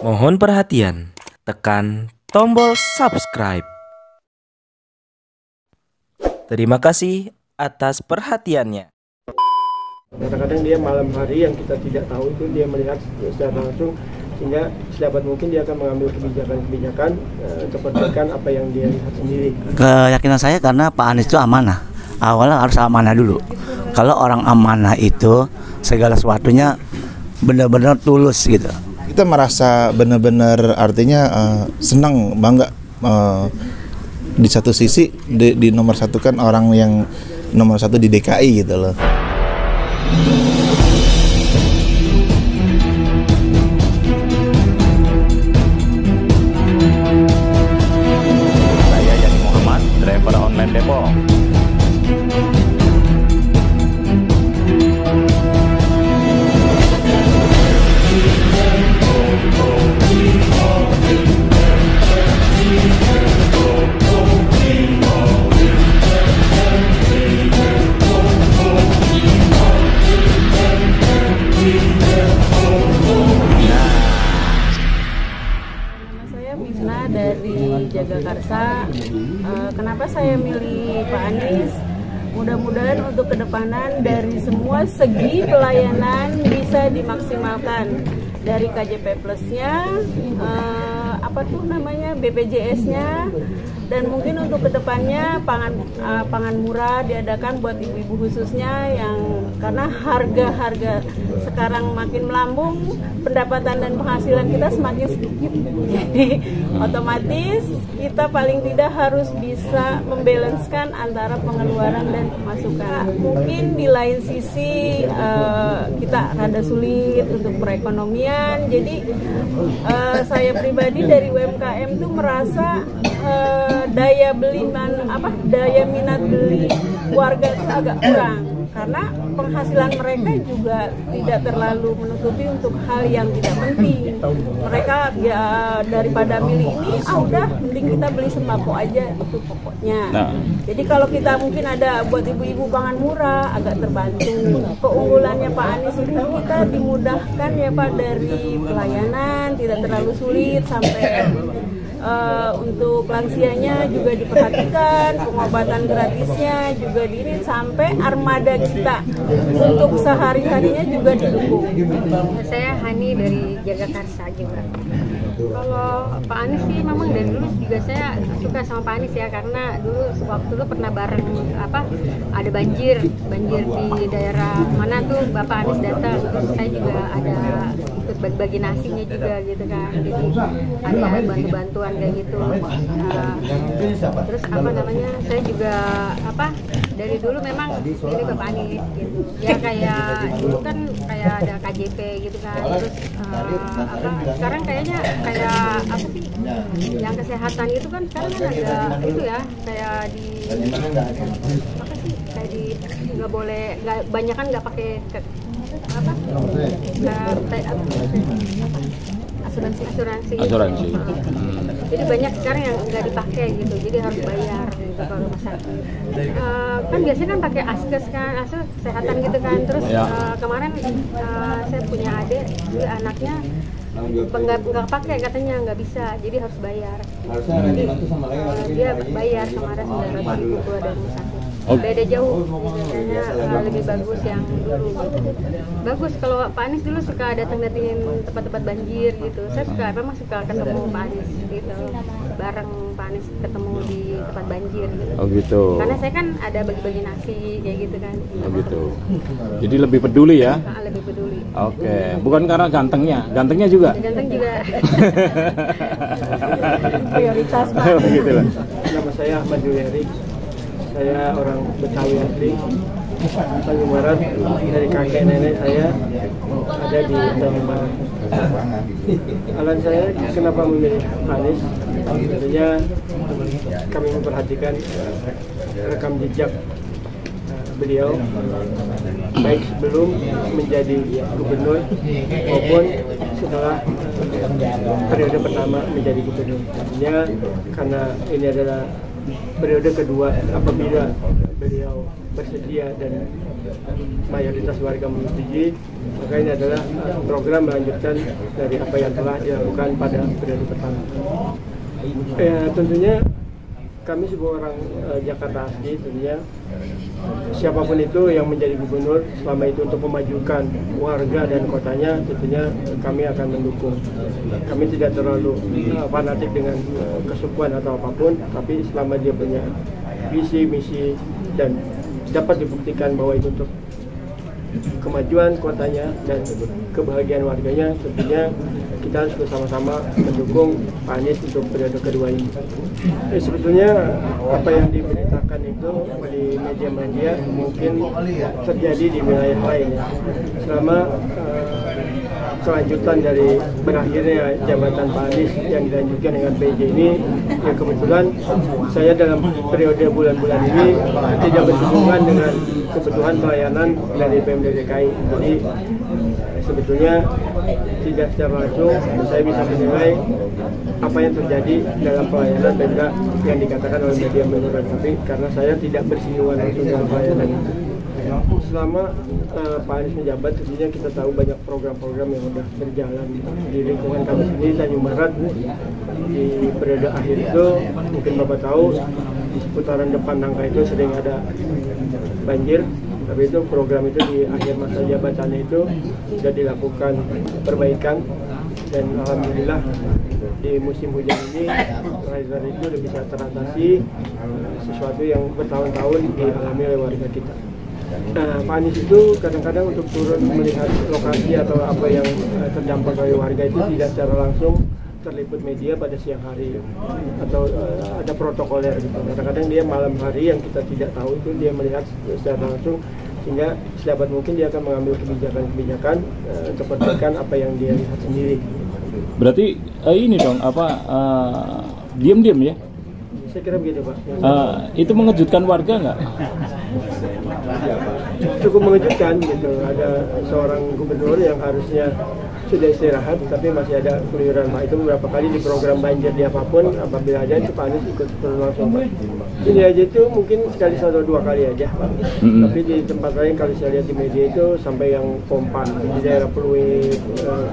Mohon perhatian, tekan tombol subscribe. Terima kasih atas perhatiannya. Kadang-kadang dia malam hari yang kita tidak tahu itu dia melihat secara langsung, sehingga sedapat mungkin dia akan mengambil kebijakan-kebijakan untuk perbaikan apa yang dia lihat sendiri. Keyakinan saya karena Pak Anies itu amanah. Awalnya harus amanah dulu. Kalau orang amanah itu segala sesuatunya benar-benar tulus gitu. Kita merasa benar-benar artinya senang, bangga. Di satu sisi di nomor satu kan orang yang nomor satu di DKI gitu loh. Saya Yani Muhammad, driver online Depok. Dari Jagakarsa. Kenapa saya milih Pak Anies? Mudah-mudahan untuk kedepanan dari semua segi pelayanan bisa dimaksimalkan, dari KJP Plusnya, BPJS-nya, dan mungkin untuk kedepannya pangan murah diadakan buat ibu-ibu khususnya, yang karena harga sekarang makin melambung, pendapatan dan penghasilan kita semakin sedikit, jadi otomatis kita paling tidak harus bisa membalanskan antara pengeluaran dan pemasukan. Mungkin di lain sisi kita rada sulit untuk perekonomian, jadi saya pribadi dari UMKM tuh merasa daya minat beli warga itu agak kurang, karena penghasilan mereka juga tidak terlalu menutupi untuk hal yang tidak penting. Mereka ya daripada milih ini, udah mending kita beli sembako aja, itu pokoknya. Jadi kalau kita mungkin ada buat ibu-ibu pangan murah, agak terbantu. Keunggulannya Pak Anies itu kita dimudahkan ya Pak, dari pelayanan tidak terlalu sulit, sampai untuk lansianya juga diperhatikan, pengobatan gratisnya juga diirit, sampai armada kita untuk sehari-harinya juga didukung. Saya Hani dari Jagakarsa juga. Kalau Pak Anies sih memang dari dulu juga saya suka sama Pak Anies ya, karena dulu waktu itu pernah bareng ada banjir di daerah mana tuh Bapak Anies datang, terus saya juga ada ikut bagi-bagi nasinya juga gitu kan, jadi ada bantu-bantuan kayak gitu. Terus saya juga dari dulu memang pilih Bapak Anies gitu ya, kayak dulu kan kayak ada KJP gitu kan, terus sekarang kayaknya kayak yang kesehatan itu kan sekarang kan ada itu ya, kayak nggak boleh, banyak kan nggak pakai asuransi. Jadi banyak sekarang yang nggak dipakai gitu, jadi harus bayar gitu kalau rumah sakit. Kan biasanya kan pakai askes kan, kesehatan gitu kan. Terus kemarin saya punya adik, jadi anaknya nggak pakai, katanya nggak bisa, jadi harus bayar. Jadi dia bayar kemarin 900.000 keluar dari rumah sakit. Beda jauh, biasanya lebih bagus yang dulu gitu. Bagus kalau Pak Anies dulu suka datang-datangin tempat-tempat banjir gitu. Saya memang suka ketemu Pak Anies gitu, bareng Pak Anies ketemu di tempat banjir gitu. Oh gitu. Karena saya kan ada bagi-bagi nasi kayak gitu kan. Oh gitu. Jadi lebih peduli ya? Lebih peduli. Oke, bukan karena gantengnya juga. Ganteng juga. Prioritas Pak. Begitu lah. Nama saya Ahmad Juliari. Saya orang Betawi asli, Tanjung Barat. Dari kakek nenek saya ada di Tanjung Barat. Alasan saya kenapa memilih Anies, tentunya kami memperhatikan rekam jejak beliau, baik sebelum menjadi gubernur maupun setelah periode pertama menjadi gubernur. Artinya karena ini adalah periode kedua apabila beliau bersedia dan mayoritas warga menyetujui, maka ini adalah program melanjutkan dari apa yang telah dilakukan pada periode pertama. Tentunya kami sebagai orang Jakarta asli, tentunya siapapun itu yang menjadi gubernur selama itu untuk memajukan warga dan kotanya, tentunya kami akan mendukung. Kami tidak terlalu fanatik dengan kesukuan atau apapun, tapi selama dia punya visi, misi dan dapat dibuktikan bahwa itu untuk kemajuan kotanya dan kebahagiaan warganya, tentunya kita harus bersama-sama mendukung Pak Anies untuk periode kedua ini. Sebetulnya apa yang diberitakan itu di media-media mungkin terjadi di wilayah lain ya. Selama kelanjutan dari berakhirnya jabatan Pak Anies yang dilanjutkan dengan PJ ini, ya kebetulan saya dalam periode bulan-bulan ini tidak berhubungan dengan kebutuhan pelayanan dari Pemda DKI. Jadi sebetulnya tidak secara langsung saya bisa menilai apa yang terjadi dalam pelayanan Pemda yang dikatakan oleh media menurut, tapi karena saya tidak bersinggungan langsung dengan pelayanan itu. Selama Pak Anies menjabat, tentunya kita tahu banyak program-program yang sudah berjalan di lingkungan kami sendiri, Tanjung Barat. Di periode akhir itu, mungkin Bapak tahu, di seputaran depan Nangka itu sering ada banjir. Tapi itu program itu di akhir masa jabatannya itu sudah dilakukan perbaikan, dan alhamdulillah di musim hujan ini riser itu sudah bisa teratasi, sesuatu yang bertahun-tahun dialami oleh warga kita. Nah, Pak Anies itu kadang-kadang untuk turun melihat lokasi atau apa yang terdampak oleh warga itu tidak secara langsung terliput media pada siang hari atau ada protokoler gitu. Kadang-kadang dia malam hari yang kita tidak tahu itu dia melihat secara langsung, sehingga sedapat mungkin dia akan mengambil kebijakan-kebijakan untuk perbaikan apa yang dia lihat sendiri. Berarti ini dong diam-diam ya? Saya kira begitu Pak. Itu mengejutkan warga nggak? Cukup mengejutkan gitu. Ada seorang gubernur yang harusnya sudah istirahat tapi masih ada keluyuran Pak. Itu beberapa kali di program banjir di apapun, apabila ada itu Pak Anies ikut turun langsung Pak. Ini aja itu mungkin sekali atau dua kali aja Pak. Tapi di tempat lain kalau saya lihat di media itu sampai yang pompa di daerah Pluit,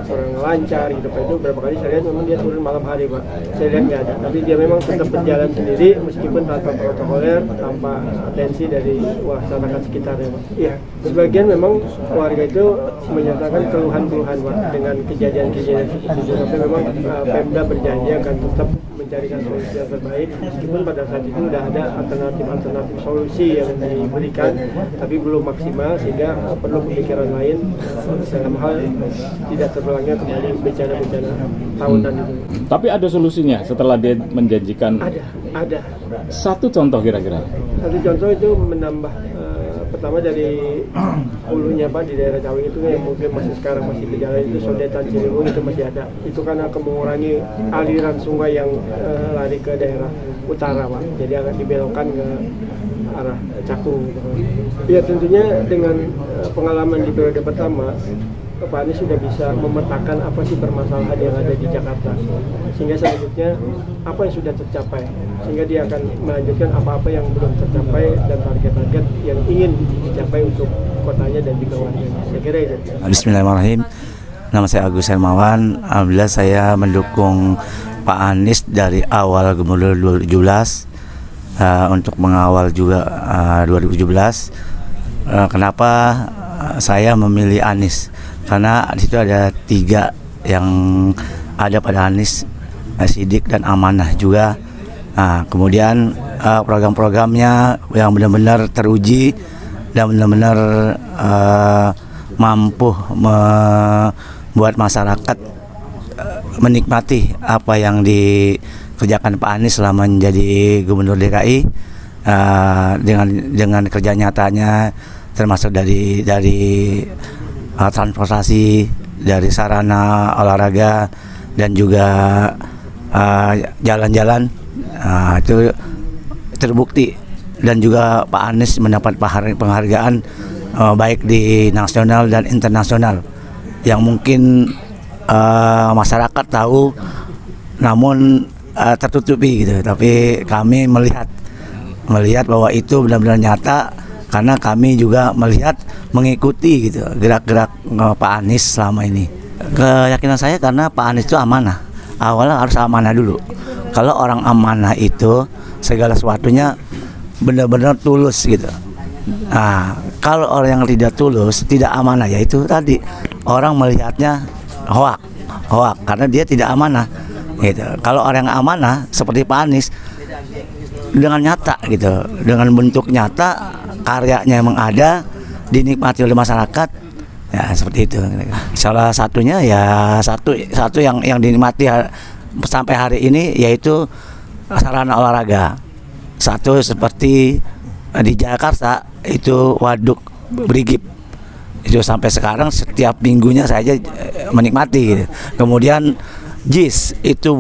orang lancar gitu Pak, itu beberapa kali saya lihat memang dia turun malam hari Pak. Saya lihat nggak ada, tapi dia memang tetap berjalan sendiri meskipun tanpa protokoler, tanpa atensi dari masyarakat sekitarnya Pak. Iya, sebagian memang warga itu menyatakan keluhan-keluhan Pak dengan kejadian-kejadian seperti itu, tapi memang Pemda berjanji akan tetap mencarikan solusi yang terbaik, meskipun pada saat itu sudah ada alternatif solusi yang diberikan tapi belum maksimal, sehingga perlu pemikiran lain dalam hal tidak terulangnya kembali bencana-bencana tahunan itu. Tapi ada solusinya setelah dia menjanjikan? Ada. Satu contoh kira-kira? Satu contoh itu menambah pertama dari hulunya Pak, di daerah Cawing itu yang mungkin masih sekarang masih berjalan itu Sodetan Ciliwung itu masih ada. Itu karena akan mengurangi aliran sungai yang lari ke daerah utara Pak. Jadi akan dibelokkan ke arah Cakung gitu. Ya tentunya dengan pengalaman di periode pertama, Pak Anies sudah bisa memetakan apa sih permasalahan yang ada di Jakarta, sehingga selanjutnya apa yang sudah tercapai, sehingga dia akan melanjutkan apa-apa yang belum tercapai dan target-target yang ingin dicapai untuk kotanya dan juga warganya. Saya kira itu. Bismillahirrahmanirrahim. Nama saya Agus Hermawan. Alhamdulillah saya mendukung Pak Anies dari awal Gubernur 2017 untuk mengawal juga 2017. Kenapa saya memilih Anies? Karena di situ ada 3 yang ada pada Anies, Sidik dan Amanah juga. Nah, kemudian program-programnya yang benar-benar teruji dan benar-benar mampu membuat masyarakat menikmati apa yang dikerjakan Pak Anies selama menjadi Gubernur DKI, dengan kerja nyatanya, termasuk dari transportasi, dari sarana olahraga, dan juga jalan-jalan. Itu terbukti, dan juga Pak Anies mendapat penghargaan baik di nasional dan internasional yang mungkin masyarakat tahu namun tertutupi gitu. Tapi kami melihat melihat bahwa itu benar-benar nyata, karena kami juga melihat mengikuti gitu gerak-gerak Pak Anies selama ini. Keyakinan saya karena Pak Anies itu amanah. Awalnya harus amanah dulu. Kalau orang amanah itu segala sesuatunya benar-benar tulus gitu. Nah, kalau orang yang tidak tulus, tidak amanah, ya itu tadi orang melihatnya hoak karena dia tidak amanah gitu. Kalau orang yang amanah seperti Pak Anies dengan nyata gitu, dengan bentuk nyata, karyanya emang ada, dinikmati oleh masyarakat, ya seperti itu. Salah satunya ya satu yang dinikmati sampai hari ini yaitu sarana olahraga. Satu seperti di Jakarta itu waduk Brigip, itu sampai sekarang setiap minggunya saya menikmati gitu. Kemudian JIS itu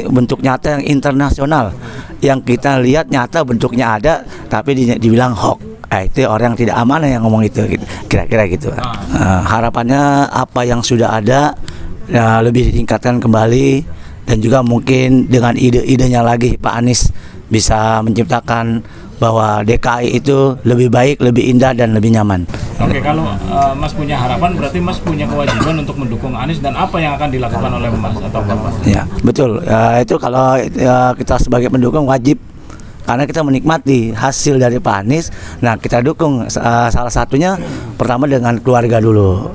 bentuk nyata yang internasional, yang kita lihat nyata bentuknya ada tapi dibilang hoax. Itu orang yang tidak amanah yang ngomong itu gitu. Kira-kira gitu. Harapannya apa yang sudah ada ya, lebih ditingkatkan kembali, dan juga mungkin dengan ide-idenya lagi Pak Anies bisa menciptakan bahwa DKI itu lebih baik, lebih indah, dan lebih nyaman. Oke, kalau Mas punya harapan, berarti Mas punya kewajiban untuk mendukung Anies, dan apa yang akan dilakukan oleh Mas atau Bapak? Ya, betul. Itu kalau kita sebagai pendukung wajib, karena kita menikmati hasil dari Pak Anies. Nah, kita dukung salah satunya pertama dengan keluarga dulu.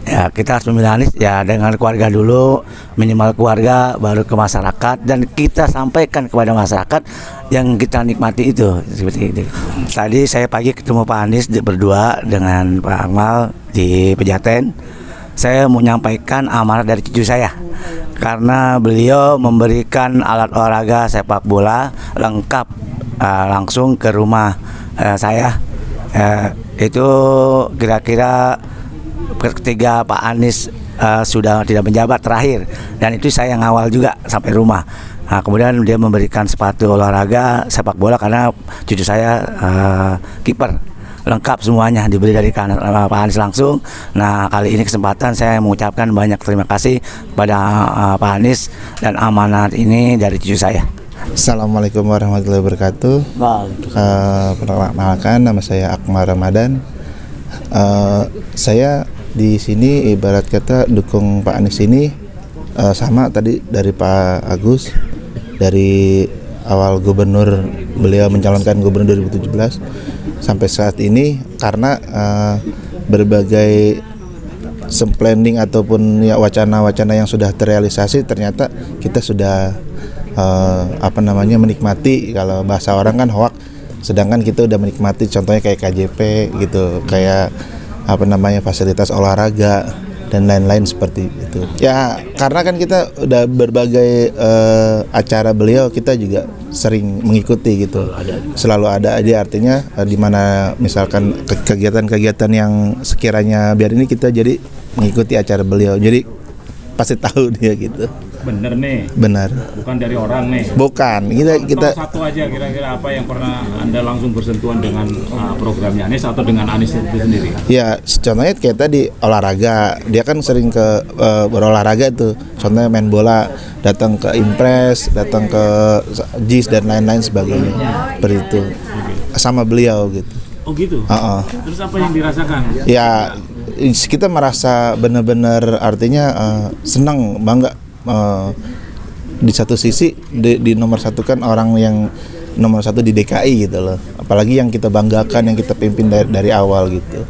Ya, kita harus memilih Anies ya dengan keluarga dulu, minimal keluarga, baru ke masyarakat, dan kita sampaikan kepada masyarakat yang kita nikmati itu seperti itu. Tadi saya pagi ketemu Pak Anies berdua dengan Pak Akmal di Pejaten. Saya mau menyampaikan amanat dari cucu saya, karena beliau memberikan alat olahraga sepak bola lengkap langsung ke rumah saya. Itu kira-kira ketika Pak Anies sudah tidak menjabat terakhir, dan itu saya yang awal juga sampai rumah. Nah, kemudian dia memberikan sepatu olahraga sepak bola karena cucu saya kiper, lengkap semuanya dibeli dari Pak Anies langsung. Nah, kali ini kesempatan saya mengucapkan banyak terima kasih kepada Pak Anies, dan amanat ini dari cucu saya. Assalamualaikum warahmatullahi wabarakatuh. Perkenalkan, nama saya Akmal Ramadan. Saya di sini ibarat kata dukung Pak Anies ini sama tadi dari Pak Agus, dari awal gubernur, beliau mencalonkan gubernur 2017 sampai saat ini, karena berbagai planning ataupun ya wacana-wacana yang sudah terrealisasi, ternyata kita sudah menikmati. Kalau bahasa orang kan hoak, sedangkan kita udah menikmati, contohnya kayak KJP gitu, kayak fasilitas olahraga dan lain-lain seperti itu. Ya karena kan kita udah berbagai acara beliau, kita juga sering mengikuti gitu. Selalu ada aja, artinya di mana misalkan kegiatan-kegiatan yang sekiranya biar ini kita jadi mengikuti acara beliau. Jadi pasti tahu dia gitu. Bener nih. Benar. Bukan dari orang nih. Bukan. Kita satu aja kira-kira apa yang pernah Anda langsung bersentuhan dengan programnya Anies atau dengan Anies itu sendiri? Ya, contohnya kayak tadi olahraga. Dia kan sering ke berolahraga tuh. Contohnya main bola, datang ke Impres, datang ke JIS dan lain-lain sebagainya. Seperti itu. Sama beliau gitu. Oh gitu. Terus apa yang dirasakan? Ya, kita merasa benar-benar artinya senang, bangga. Di satu sisi di nomor satu kan orang yang nomor satu di DKI gitu loh, apalagi yang kita banggakan, yang kita pimpin dari awal gitu.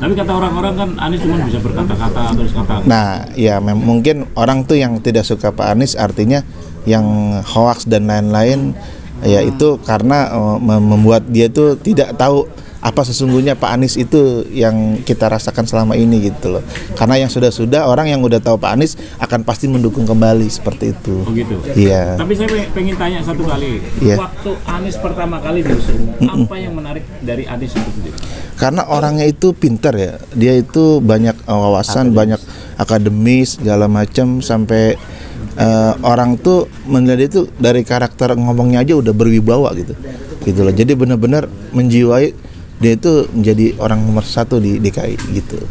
Tapi kata orang-orang kan Anies cuma bisa berkata-kata terus kata. Nah ya mungkin orang tuh yang tidak suka Pak Anies, artinya yang hoax dan lain-lain, ya itu karena membuat dia tuh tidak tahu apa sesungguhnya Pak Anies itu yang kita rasakan selama ini gitu loh. Karena yang sudah-sudah, orang yang udah tahu Pak Anies akan pasti mendukung kembali seperti itu. Oh gitu. Iya. Tapi saya pengen tanya satu kali. Yeah. Waktu Anies pertama kali diusung, apa yang menarik dari Anies itu sendiri? Karena orangnya itu pintar ya. Dia itu banyak wawasan, banyak akademis segala macam, sampai orang tuh melihat itu dari karakter ngomongnya aja udah berwibawa gitu. Gitu loh. Jadi benar-benar menjiwai, dia itu menjadi orang nomor satu di DKI gitu.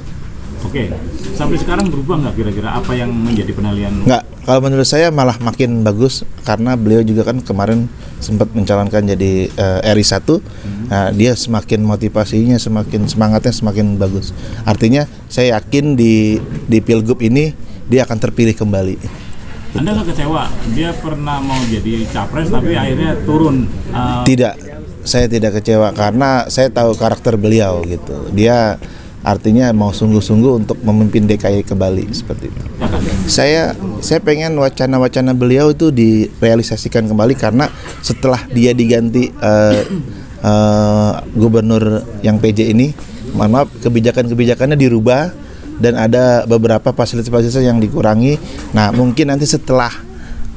Oke, sampai sekarang berubah nggak kira-kira apa yang menjadi penilaian? Nggak, kalau menurut saya malah makin bagus karena beliau juga kan kemarin sempat mencalonkan jadi RI 1. Nah, dia semakin motivasinya, semakin semangatnya semakin bagus. Artinya saya yakin di Pilgub ini dia akan terpilih kembali. Anda nggak kecewa? Dia pernah mau jadi capres tapi akhirnya turun. Tidak, saya tidak kecewa karena saya tahu karakter beliau gitu. Dia artinya mau sungguh-sungguh untuk memimpin DKI kembali seperti itu. Saya pengen wacana-wacana beliau itu direalisasikan kembali karena setelah dia diganti gubernur yang PJ ini, mohon maaf, kebijakannya dirubah dan ada beberapa fasilitas-fasilitas yang dikurangi. Nah, mungkin nanti setelah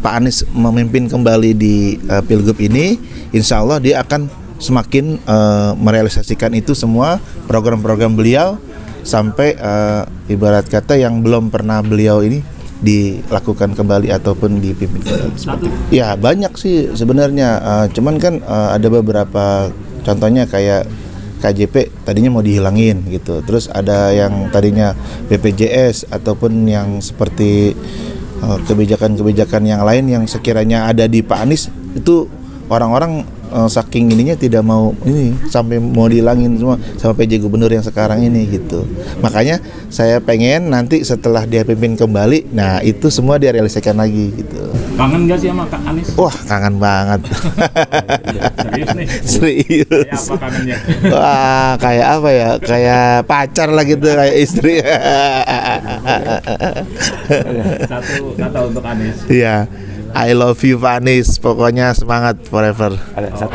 Pak Anies memimpin kembali di Pilgub ini, insya Allah dia akan semakin merealisasikan itu semua program-program beliau sampai ibarat kata yang belum pernah beliau ini dilakukan kembali ataupun dipimpin kembali. Ya banyak sih sebenarnya, cuman kan ada beberapa contohnya kayak KJP tadinya mau dihilangin gitu, terus ada yang tadinya BPJS ataupun yang seperti kebijakan-kebijakan yang lain yang sekiranya ada di Pak Anies itu orang-orang saking ininya tidak mau ini sampai mau dihilangin semua sama PJ gubernur yang sekarang ini gitu. Makanya saya pengen nanti setelah dia pimpin kembali, nah itu semua dia realisasikan lagi gitu. Kangen nggak sih sama Kak Anies? Wah, kangen banget. Serius nih? Serius. Kayak apa kangennya? Wah, kayak apa ya? Kayak pacar lah gitu, kayak istri. Satu kata untuk Anies. Iya. I love you Pak Anies, pokoknya semangat forever. Ada satu.